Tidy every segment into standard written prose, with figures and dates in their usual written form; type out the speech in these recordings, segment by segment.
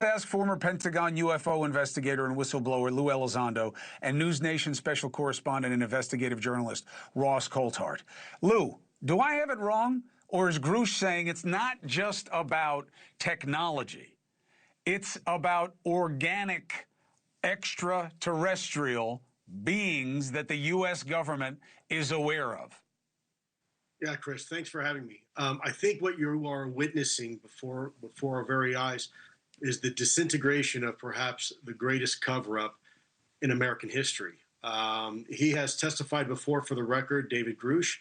Ask former Pentagon UFO investigator and whistleblower Lou Elizondo and News Nation special correspondent and investigative journalist Ross Coulthart. Lou, do I have it wrong? Or is Grusch saying it's not just about technology? It's about organic, extraterrestrial beings that the U.S. government is aware of? Yeah, Chris, thanks for having me. I think what you are witnessing before our very eyes is the disintegration of perhaps the greatest cover-up in American history. He has testified before, for the record, David Grusch,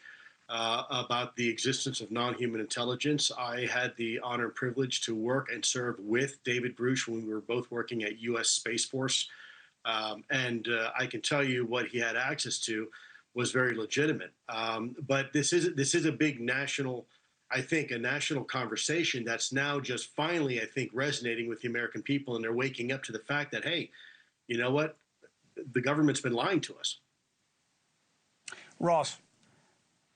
about the existence of non-human intelligence. I had the honor and privilege to work and serve with David Grusch when we were both working at U.S. Space Force. And I can tell you what he had access to was very legitimate. But this is a big national, I think, a national conversation that's now just finally, I think, resonating with the American people, and they're waking up to the fact that, hey, you know what? The government's been lying to us. Ross,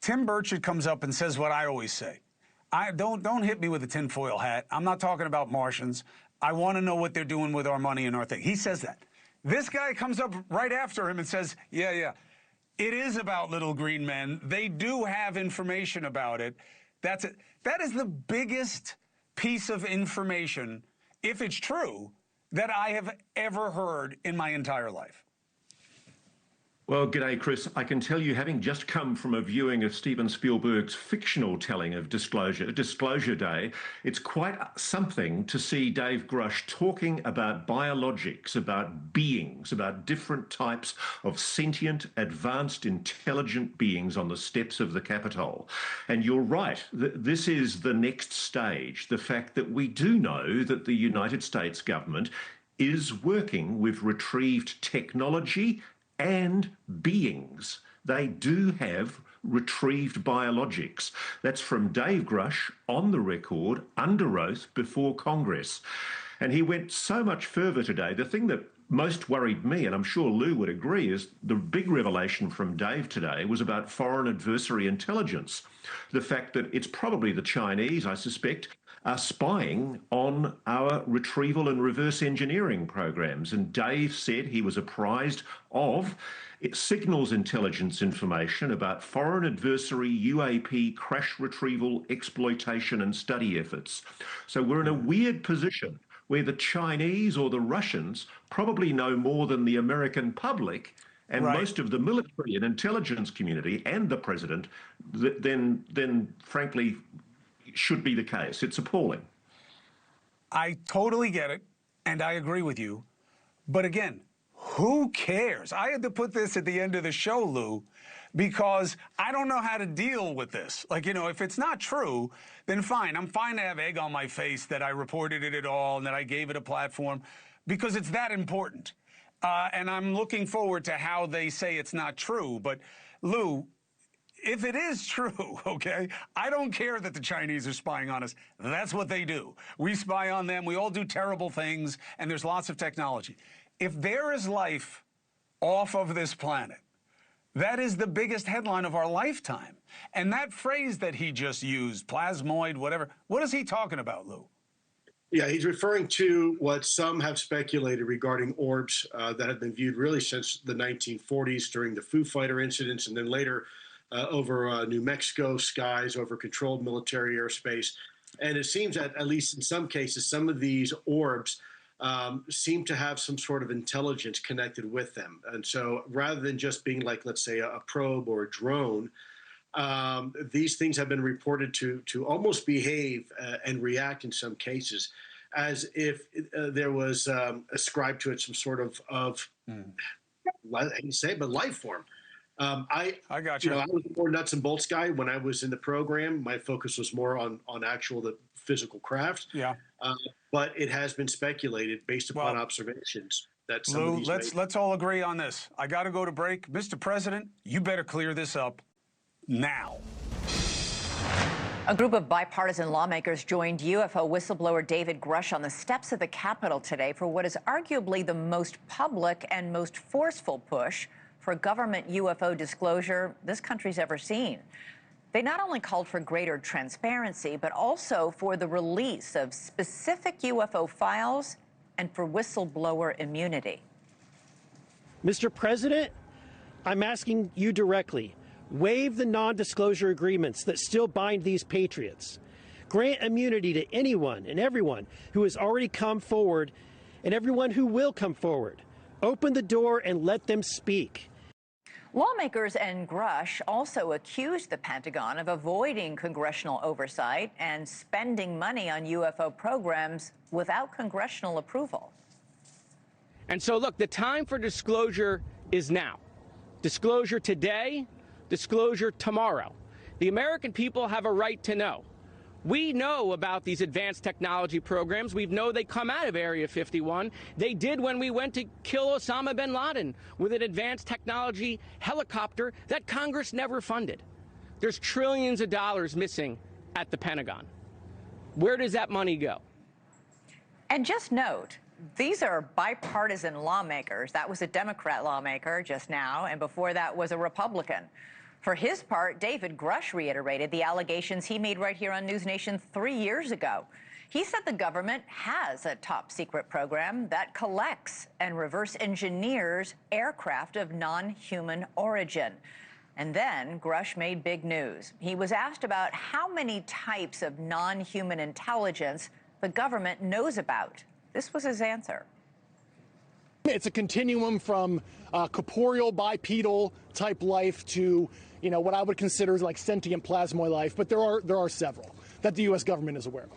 Tim Burchett comes up and says what I always say. Don't hit me with a tinfoil hat. I'm not talking about Martians. I want to know what they're doing with our money and our thing. He says that. This guy comes up right after him and says, yeah, it is about little green men. They do have information about it. That's it. That is the biggest piece of information, if it's true, that I have ever heard in my entire life. Well, g'day, Chris. I can tell you, having just come from a viewing of Steven Spielberg's fictional telling of Disclosure Day, it's quite something to see Dave Grusch talking about biologics, about beings, about different types of sentient, advanced, intelligent beings on the steps of the Capitol. And you're right, this is the next stage, the fact that we do know that the United States government is working with retrieved technology and beings. They do have retrieved biologics. That's from Dave Grusch on the record, under oath, before Congress. And he went so much further today. The thing that most worried me, and I'm sure Lou would agree, is the big revelation from Dave today was about foreign adversary intelligence. The fact that it's probably the Chinese, I suspect, are spying on our retrieval and reverse engineering programs. And Dave said he was apprised of signals intelligence information about foreign adversary UAP crash retrieval, exploitation and study efforts. So we're in a weird position where the Chinese or the Russians probably know more than the American public and most of the military and intelligence community and the president then frankly should be the case. It's appalling. I totally get it, and I agree with you. But again, who cares? I had to put this at the end of the show, Lou, because I don't know how to deal with this. Like, you know, if it's not true, then fine. I'm fine to have egg on my face that I reported it at all and that I gave it a platform, because it's that important. And I'm looking forward to how they say it's not true. But, Lou, if it is true, okay, I don't care that the Chinese are spying on us. That's what they do. We spy on them. We all do terrible things, and there's lots of technology. If there is life off of this planet, that is the biggest headline of our lifetime. And that phrase that he just used, plasmoid, whatever, what is he talking about, Lou? Yeah, he's referring to what some have speculated regarding orbs that have been viewed really since the 1940s during the Foo Fighter incidents, and then later over New Mexico skies, over controlled military airspace. And it seems that, at least in some cases, some of these orbs seem to have some sort of intelligence connected with them. And so rather than just being like, let's say, a probe or a drone, these things have been reported to almost behave and react in some cases as if there was ascribed to it some sort of I hate to say it, but life form. I got you. I was a more nuts and bolts guy when I was in the program. My focus was more on actual the physical craft. Yeah. But it has been speculated based upon observations that some of these let's all agree on this. I got to go to break. Mr. President, you better clear this up now. A group of bipartisan lawmakers joined UFO whistleblower David Grusch on the steps of the Capitol today for what is arguably the most public and most forceful push for government UFO disclosure this country's ever seen. They not only called for greater transparency, but also for the release of specific UFO files and for whistleblower immunity. Mr. President, I'm asking you directly, waive the non-disclosure agreements that still bind these patriots. Grant immunity to anyone and everyone who has already come forward and everyone who will come forward. Open the door and let them speak. Lawmakers and Grusch also accused the Pentagon of avoiding congressional oversight and spending money on UFO programs without congressional approval. And so, look, the time for disclosure is now. Disclosure today, disclosure tomorrow. The American people have a right to know. We know about these advanced technology programs. We know they come out of Area 51. They did when we went to kill Osama bin Laden with an advanced technology helicopter that Congress never funded. There's trillions of dollars missing at the Pentagon. Where does that money go? And just note, these are bipartisan lawmakers. That was a Democrat lawmaker just now, and before that was a Republican. For his part, David Grusch reiterated the allegations he made right here on News Nation 3 years ago. He said the government has a top-secret program that collects and reverse engineers aircraft of non-human origin. And then Grusch made big news. He was asked about how many types of non-human intelligence the government knows about. This was his answer. It's a continuum from corporeal bipedal type life to, you know, what I would consider like sentient plasmoid life, but there are several that the U.S. government is aware of.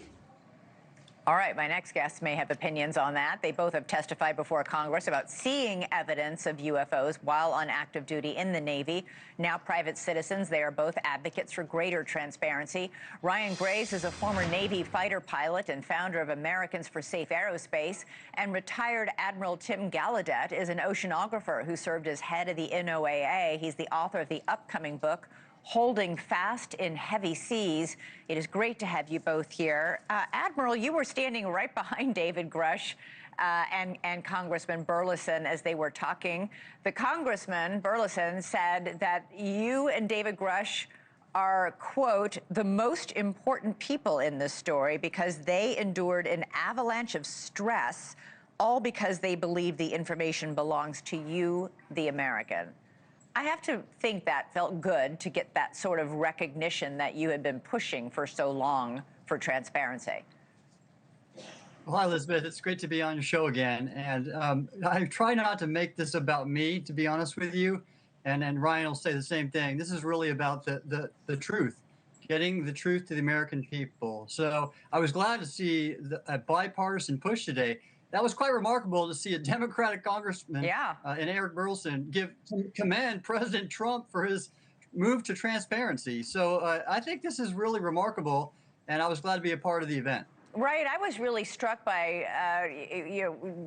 All right, my next guests may have opinions on that. They both have testified before Congress about seeing evidence of UFOs while on active duty in the Navy. Now private citizens, they are both advocates for greater transparency. Ryan Graves is a former Navy fighter pilot and founder of Americans for Safe Aerospace. And retired Admiral Tim Gallaudet is an oceanographer who served as head of the NOAA. He's the author of the upcoming book, Holding Fast in Heavy Seas. It is great to have you both here. Admiral, you were standing right behind David Grusch and Congressman Burleson as they were talking. The Congressman, Burleson, said that you and David Grusch are, quote, the most important people in this story because they endured an avalanche of stress, all because they believe the information belongs to you, the American. I have to think that felt good to get that sort of recognition that you had been pushing for so long for transparency. Well, hi, Elizabeth. It's great to be on your show again. And I try not to make this about me, to be honest with you. And Ryan will say the same thing. This is really about the truth, getting the truth to the American people. So I was glad to see a bipartisan push today. That was quite remarkable to see a Democratic congressman and Eric Burleson commend President Trump for his move to transparency. So I think this is really remarkable, and I was glad to be a part of the event. Right. I was really struck by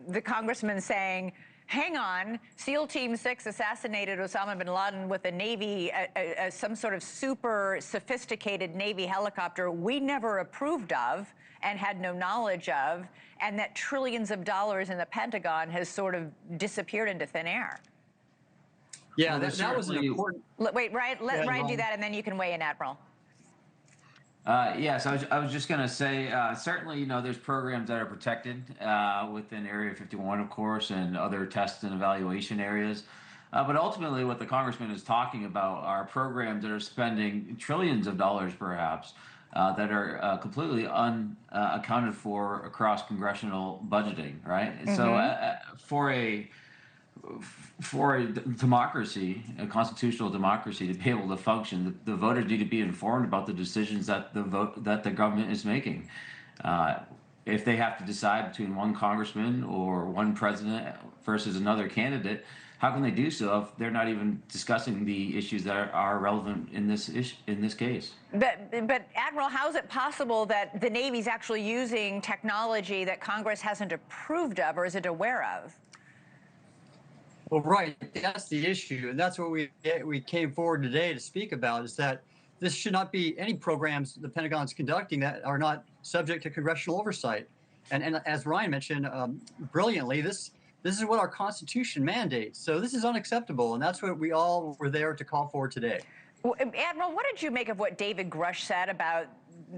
the congressman saying, hang on, SEAL Team 6 assassinated Osama bin Laden with a Navy, some sort of super sophisticated Navy helicopter we never approved of and had no knowledge of, and that trillions of dollars in the Pentagon has sort of disappeared into thin air. Yeah, well, that was an important... Wait, Ryan, let Ryan do that, and then you can weigh in, Admiral. Yes, I was just going to say, certainly, you know, there's programs that are protected within Area 51, of course, and other test and evaluation areas. But ultimately, what the congressman is talking about are programs that are spending trillions of dollars, perhaps, that are completely unaccounted for across congressional budgeting, right? Mm-hmm. So for a democracy, a constitutional democracy, to be able to function, the voters need to be informed about the decisions that the government is making. If they have to decide between one congressman or one president versus another candidate, how can they do so if they're not even discussing the issues that are relevant in this case? But Admiral, how is it possible that the Navy's actually using technology that Congress hasn't approved of or isn't aware of? Well, right, that's the issue, and that's what we came forward today to speak about, is that this should not be any programs the Pentagon's conducting that are not subject to congressional oversight. And as Ryan mentioned brilliantly, this is what our Constitution mandates. So this is unacceptable, and that's what we all were there to call for today. Well, Admiral, what did you make of what David Grusch said about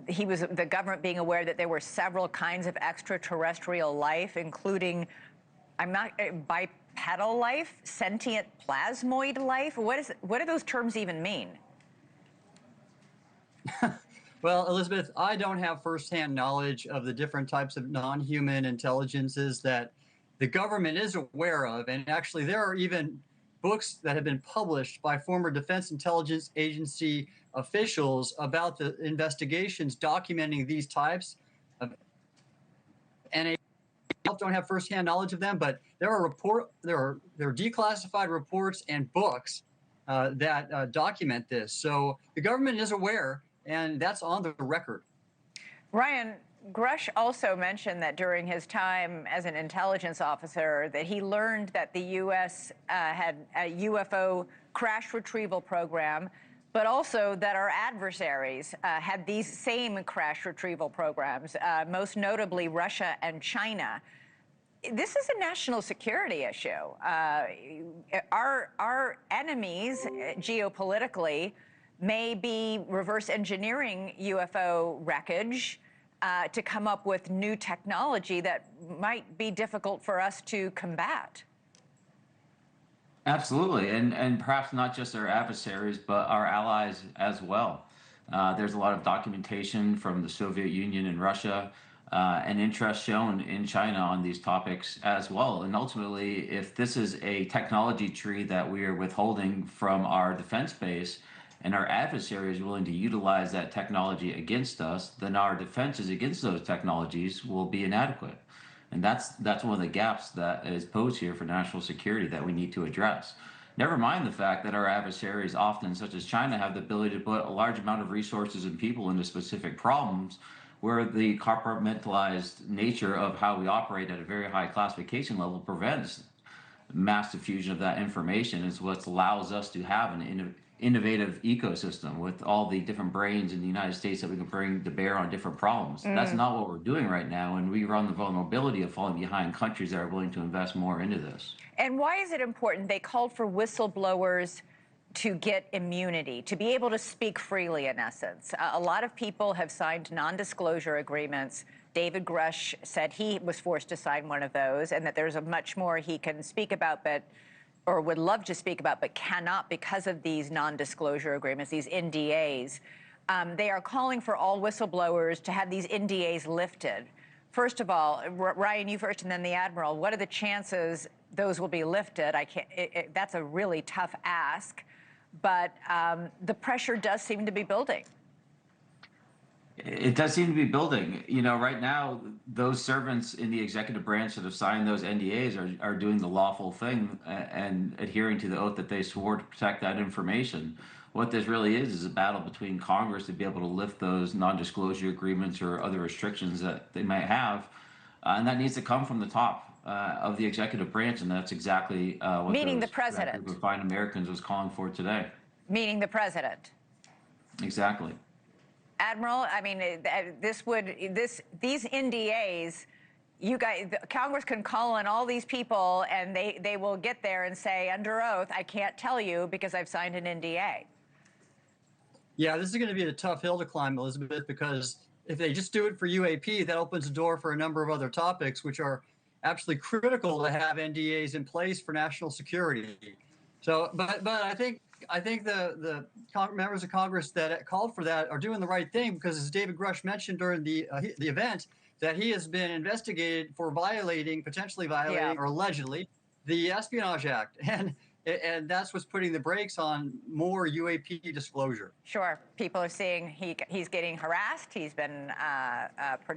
the government being aware that there were several kinds of extraterrestrial life, including bipedal life, sentient plasmoid life. What do those terms even mean? Well, Elizabeth, I don't have firsthand knowledge of the different types of non-human intelligences that the government is aware of. And actually, there are even books that have been published by former Defense Intelligence Agency officials about the investigations documenting these types of NA. I don't have firsthand knowledge of them, but there are declassified reports and books that document this. So the government is aware, and that's on the record. Ryan, Grusch also mentioned that during his time as an intelligence officer that he learned that the U.S. Had a UFO crash retrieval program, but also that our adversaries had these same crash retrieval programs, most notably Russia and China. This is a national security issue. Our enemies, geopolitically, may be reverse engineering UFO wreckage to come up with new technology that might be difficult for us to combat. Absolutely, and perhaps not just our adversaries, but our allies as well. There's a lot of documentation from the Soviet Union and Russia, and interest shown in China on these topics as well. And ultimately, if this is a technology tree that we are withholding from our defense base, and our adversary is willing to utilize that technology against us, then our defenses against those technologies will be inadequate. And that's one of the gaps that is posed here for national security that we need to address. Never mind the fact that our adversaries, often such as China, have the ability to put a large amount of resources and people into specific problems where the compartmentalized nature of how we operate at a very high classification level prevents mass diffusion of that information. Is what allows us to have an innovative ecosystem with all the different brains in the United States that we can bring to bear on different problems. That's not what we're doing right now, and we run the vulnerability of falling behind countries that are willing to invest more into this. And why is it important? They called for whistleblowers to get immunity, to be able to speak freely, in essence. A lot of people have signed non-disclosure agreements. David Grusch said he was forced to sign one of those, and that there's a much more he can speak about, or would love to speak about, but cannot because of these non-disclosure agreements, these NDAs. They are calling for all whistleblowers to have these NDAs lifted. First of all, Ryan, you first, and then the Admiral, what are the chances those will be lifted? That's a really tough ask, but the pressure does seem to be building. It does seem to be building. You know, right now, those servants in the executive branch that have signed those NDAs are doing the lawful thing and adhering to the oath that they swore to protect that information. What this really is a battle between Congress to be able to lift those non-disclosure agreements or other restrictions that they might have. And that needs to come from the top of the executive branch, and that's exactly what the president. That group of fine Americans was calling for today. Meaning the president. Exactly. Admiral, I mean, these NDAs, you guys, Congress can call in all these people, and they will get there and say under oath, I can't tell you because I've signed an NDA. Yeah, this is going to be a tough hill to climb, Elizabeth, because if they just do it for UAP, that opens the door for a number of other topics, which are absolutely critical to have NDAs in place for national security. So, but I think the members of Congress that called for that are doing the right thing, because as David Grusch mentioned during the event, that he has been investigated for potentially violating, or allegedly, the Espionage Act. And that's what's putting the brakes on more UAP disclosure. Sure. People are seeing he's getting harassed. He's been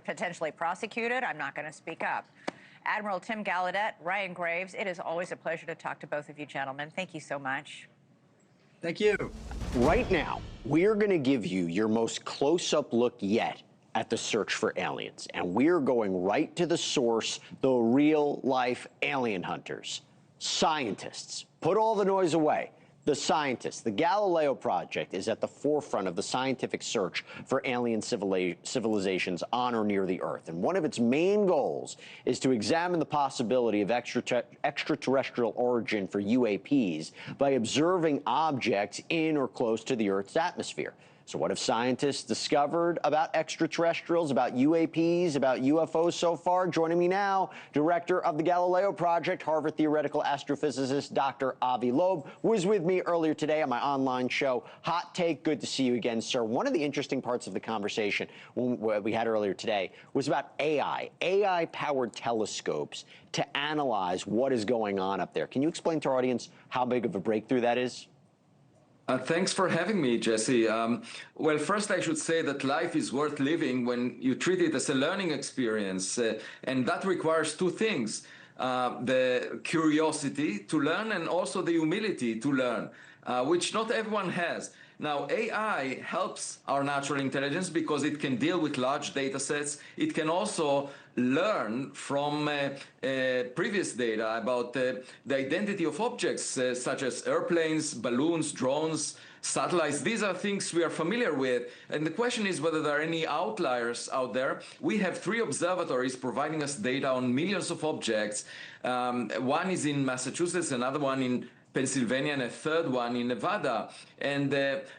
potentially prosecuted. I'm not going to speak up. Admiral Tim Gallaudet, Ryan Graves, it is always a pleasure to talk to both of you gentlemen. Thank you so much. Thank you. Right now, we're going to give you your most close-up look yet at the search for aliens. And we're going right to the source, the real-life alien hunters, scientists. Put all the noise away. The scientists. The Galileo Project is at the forefront of the scientific search for alien civilizations on or near the Earth. And one of its main goals is to examine the possibility of extraterrestrial origin for UAPs by observing objects in or close to the Earth's atmosphere. So what have scientists discovered about extraterrestrials, about UAPs, about UFOs so far? Joining me now, director of the Galileo Project, Harvard theoretical astrophysicist Dr. Avi Loeb, was with me earlier today on my online show, Hot Take. Good to see you again, sir. One of the interesting parts of the conversation we had earlier today was about AI-powered telescopes to analyze what is going on up there. Can you explain to our audience how big of a breakthrough that is? Thanks for having me, Jesse. Well, first I should say that life is worth living when you treat it as a learning experience, and that requires two things, the curiosity to learn and also the humility to learn, which not everyone has. Now, AI helps our natural intelligence because it can deal with large data sets. It can also learn from previous data about the identity of objects such as airplanes, balloons, drones, satellites. These are things we are familiar with. And the question is whether there are any outliers out there. We have 3 observatories providing us data on millions of objects. One is in Massachusetts, another one in Pennsylvania, and a third one in Nevada. And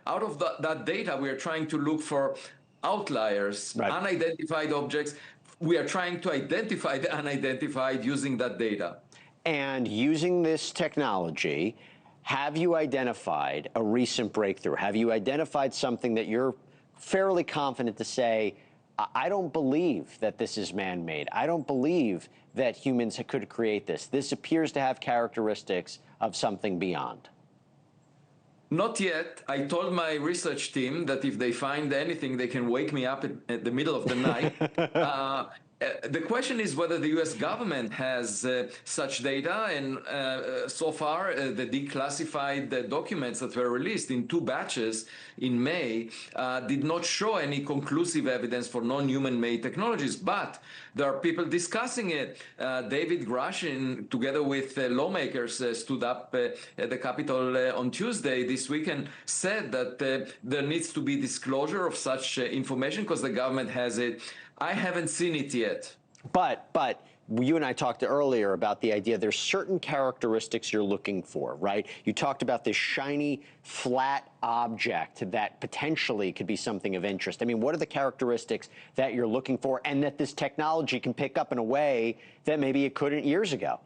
out of that data, we are trying to look for outliers, unidentified objects. We are trying to identify the unidentified using that data. And using this technology, have you identified a recent breakthrough? Have you identified something that you're fairly confident to say, I don't believe that this is man-made. I don't believe that humans could create this. This appears to have characteristics of something beyond. Not yet. I told my research team that if they find anything, they can wake me up at the middle of the night. The question is whether the U.S. government has such data, and so far the declassified documents that were released in 2 batches in May did not show any conclusive evidence for non-human-made technologies, but there are people discussing it. David Grusch, together with lawmakers, stood up at the Capitol on Tuesday this week and said that there needs to be disclosure of such information because the government has it. I haven't seen it yet. But you and I talked earlier about the idea there's certain characteristics you're looking for, right? You talked about this shiny, flat object that potentially could be something of interest. I mean, what are the characteristics that you're looking for and that this technology can pick up in a way that maybe it couldn't years ago?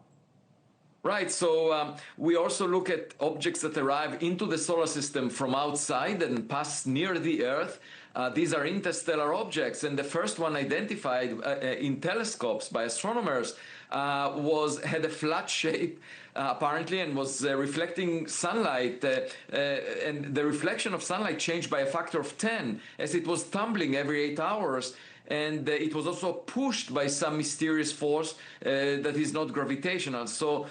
Right. So we also look at objects that arrive into the solar system from outside and pass near the Earth. These are interstellar objects, and the first one identified in telescopes by astronomers had a flat shape, apparently, and was reflecting sunlight, and the reflection of sunlight changed by a factor of 10 as it was tumbling every 8 hours. And it was also pushed by some mysterious force that is not gravitational. So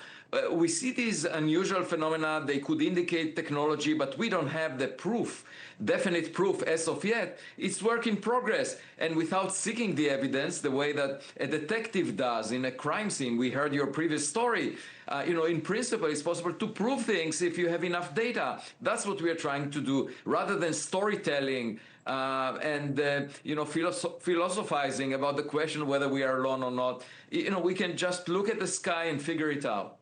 we see these unusual phenomena. They could indicate technology, but we don't have the proof, definite proof as of yet. It's work in progress. And without seeking the evidence, the way that a detective does in a crime scene, we heard your previous story, in principle, it's possible to prove things if you have enough data. That's what we are trying to do, rather than storytelling and philosophizing about the question whether we are alone or not. We can just look at the sky and figure it out.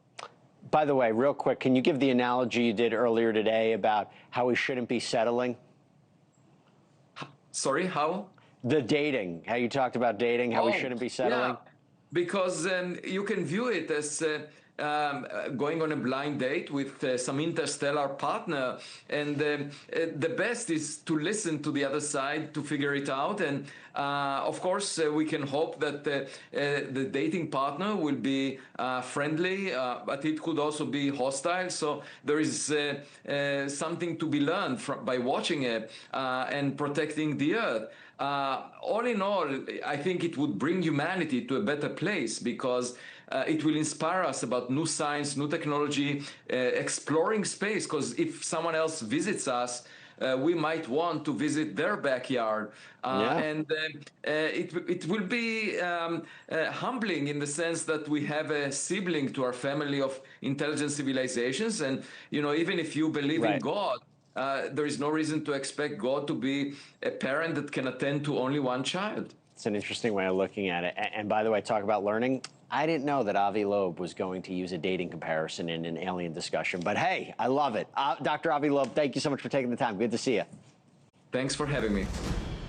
By the way, real quick, can you give the analogy you did earlier today about how we shouldn't be settling? Sorry, how? The dating, how you talked about dating, how we shouldn't be settling. Yeah, because you can view it as going on a blind date with some interstellar partner, and the best is to listen to the other side to figure it out. And of course, we can hope that the dating partner will be friendly, but it could also be hostile. So there is something to be learned by watching it and protecting the Earth. All in all, I think it would bring humanity to a better place because it will inspire us about new science, new technology, exploring space, because if someone else visits us, we might want to visit their backyard. And it will be humbling in the sense that we have a sibling to our family of intelligent civilizations. And, even if you believe in God, there is no reason to expect God to be a parent that can attend to only one child. It's an interesting way of looking at it. And by the way, talk about learning. I didn't know that Avi Loeb was going to use a dating comparison in an alien discussion, but hey, I love it. Dr. Avi Loeb, thank you so much for taking the time. Good to see you. Thanks for having me.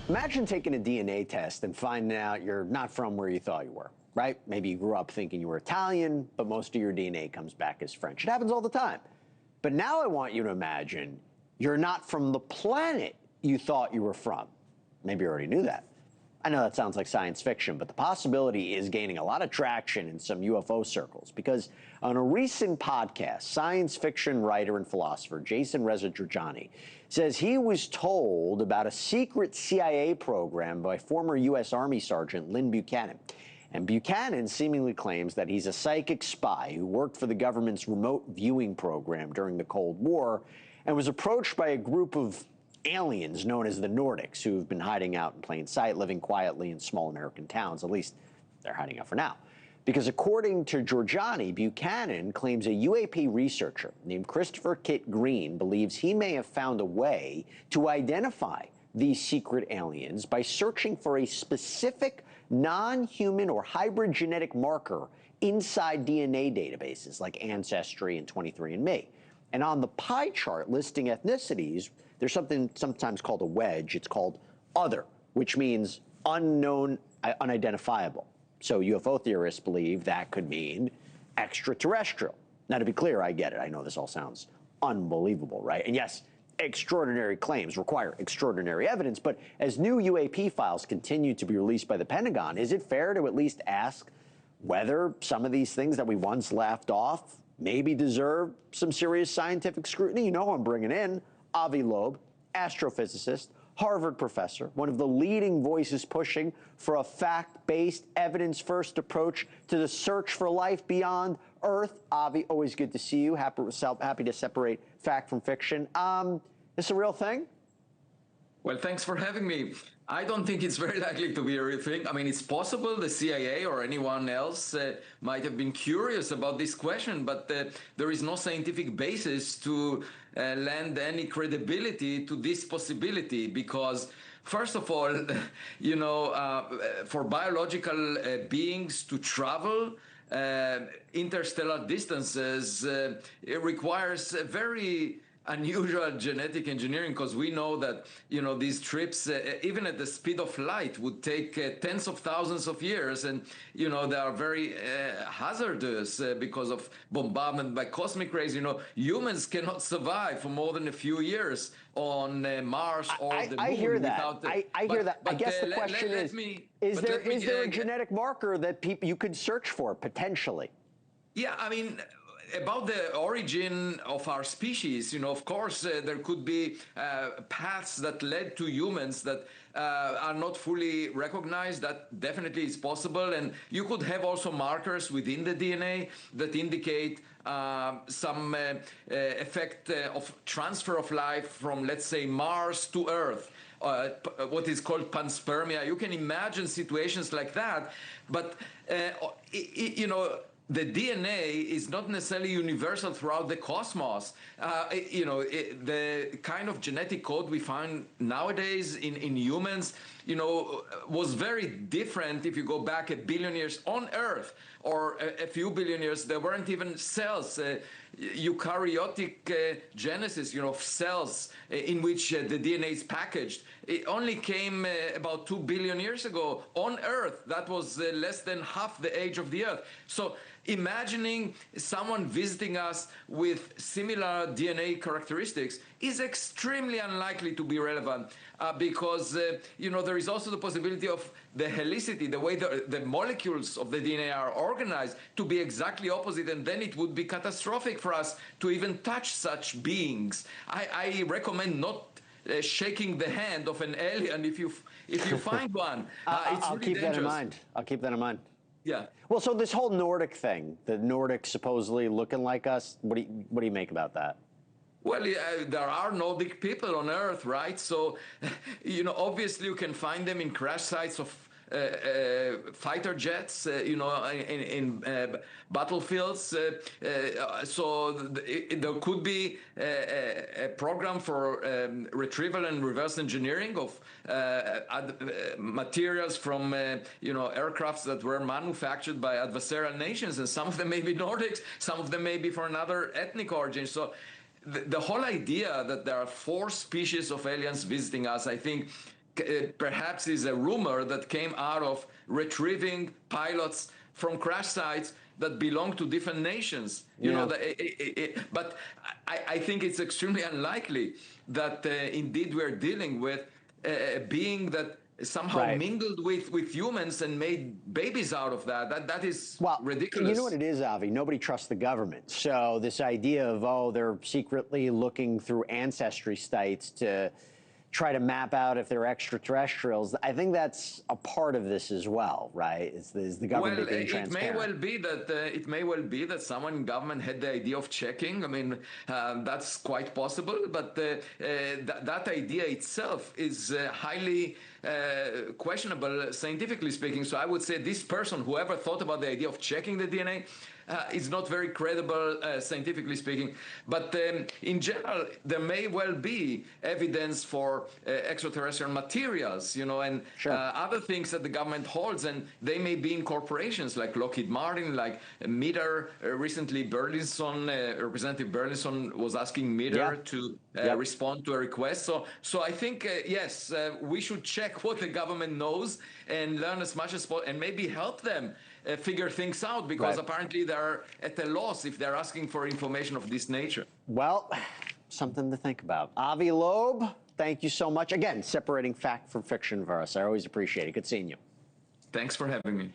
Imagine taking a DNA test and finding out you're not from where you thought you were, right? Maybe you grew up thinking you were Italian, but most of your DNA comes back as French. It happens all the time. But now I want you to imagine you're not from the planet you thought you were from. Maybe you already knew that. I know that sounds like science fiction, but the possibility is gaining a lot of traction in some UFO circles because on a recent podcast, science fiction writer and philosopher Jason Rezajani says he was told about a secret CIA program by former U.S. Army Sergeant Lynn Buchanan. And Buchanan seemingly claims that he's a psychic spy who worked for the government's remote viewing program during the Cold War and was approached by a group of aliens known as the Nordics who've been hiding out in plain sight, living quietly in small American towns. At least they're hiding out for now. Because according to Giorgiani, Buchanan claims a UAP researcher named Christopher Kit Green believes he may have found a way to identify these secret aliens by searching for a specific non-human or hybrid genetic marker inside DNA databases like Ancestry and 23andMe. And on the pie chart listing ethnicities, there's something sometimes called a wedge. It's called other, which means unknown, unidentifiable. So UFO theorists believe that could mean extraterrestrial. Now, to be clear, I get it. I know this all sounds unbelievable, right? And yes, extraordinary claims require extraordinary evidence, but as new UAP files continue to be released by the Pentagon, is it fair to at least ask whether some of these things that we once laughed off maybe deserve some serious scientific scrutiny? You know who I'm bringing in. Avi Loeb, astrophysicist, Harvard professor, one of the leading voices pushing for a fact-based, evidence-first approach to the search for life beyond Earth. Avi, always good to see you. Happy to separate fact from fiction. This a real thing? Well, thanks for having me. I don't think it's very likely to be a real thing. I mean, it's possible the CIA or anyone else might have been curious about this question, but there is no scientific basis to lend any credibility to this possibility because, first of all, you know, for biological beings to travel interstellar distances, it requires a very unusual genetic engineering because we know that, you know, these trips, even at the speed of light, would take tens of thousands of years. And, you know, they are very hazardous because of bombardment by cosmic rays. You know, humans cannot survive for more than a few years on Mars or the moon. I hear that. Without I hear that. I guess the question is there a genetic marker that you could search for, potentially? Yeah, I mean, about the origin of our species, you know, of course, there could be paths that led to humans that are not fully recognized. That definitely is possible. And you could have also markers within the DNA that indicate some effect of transfer of life from, let's say, Mars to Earth. What is called panspermia. You can imagine situations like that. But, you know, the DNA is not necessarily universal throughout the cosmos. You know, the kind of genetic code we find nowadays in humans, you know, was very different if you go back 1 billion years on Earth or a few billion years. There weren't even cells. Eukaryotic genesis, you know, of cells in which the DNA is packaged. It only came about 2 billion years ago on Earth. That was less than half the age of the Earth. So imagining someone visiting us with similar DNA characteristics is extremely unlikely to be relevant because, you know, there is also the possibility of the helicity, the way the molecules of the DNA are organized, to be exactly opposite, and then it would be catastrophic for us to even touch such beings. I recommend not shaking the hand of an alien if you find one. I'll keep that in mind. I'll keep that in mind. Yeah. Well, so this whole Nordic thing, the Nordics supposedly looking like us, what do you make about that? Well, there are Nordic people on Earth, right? So, you know, obviously you can find them in crash sites of fighter jets, you know, in battlefields. So there could be a program for retrieval and reverse engineering of materials from, you know, aircrafts that were manufactured by adversarial nations. And some of them may be Nordics, some of them may be for another ethnic origin. So the whole idea that there are 4 species of aliens visiting us, I think, perhaps is a rumor that came out of retrieving pilots from crash sites that belong to different nations. You know, but I think it's extremely unlikely that indeed we're dealing with a being that somehow mingled with humans and made babies out of that. That is ridiculous. You know what it is, Avi? Nobody trusts the government. So this idea of, oh, they're secretly looking through ancestry sites to try to map out if they're extraterrestrials, I think that's a part of this as well, right? Is the government being transparent? It may well be that someone in government had the idea of checking. I mean, that's quite possible, but that idea itself is highly questionable, scientifically speaking. So I would say this person, whoever thought about the idea of checking the DNA, is not very credible, scientifically speaking. But in general, there may well be evidence for extraterrestrial materials, you know, and other things that the government holds, and they may be in corporations like Lockheed Martin, like Meter. Recently, Burleson, Representative Burleson was asking Meter to respond to a request. So I think, yes, we should check what the government knows and learn as much as possible, and maybe help them figure things out, because apparently they're at a loss if they're asking for information of this nature. Well, something to think about. Avi Loeb, thank you so much. Again, separating fact from fiction for us. I always appreciate it. Good seeing you. Thanks for having me.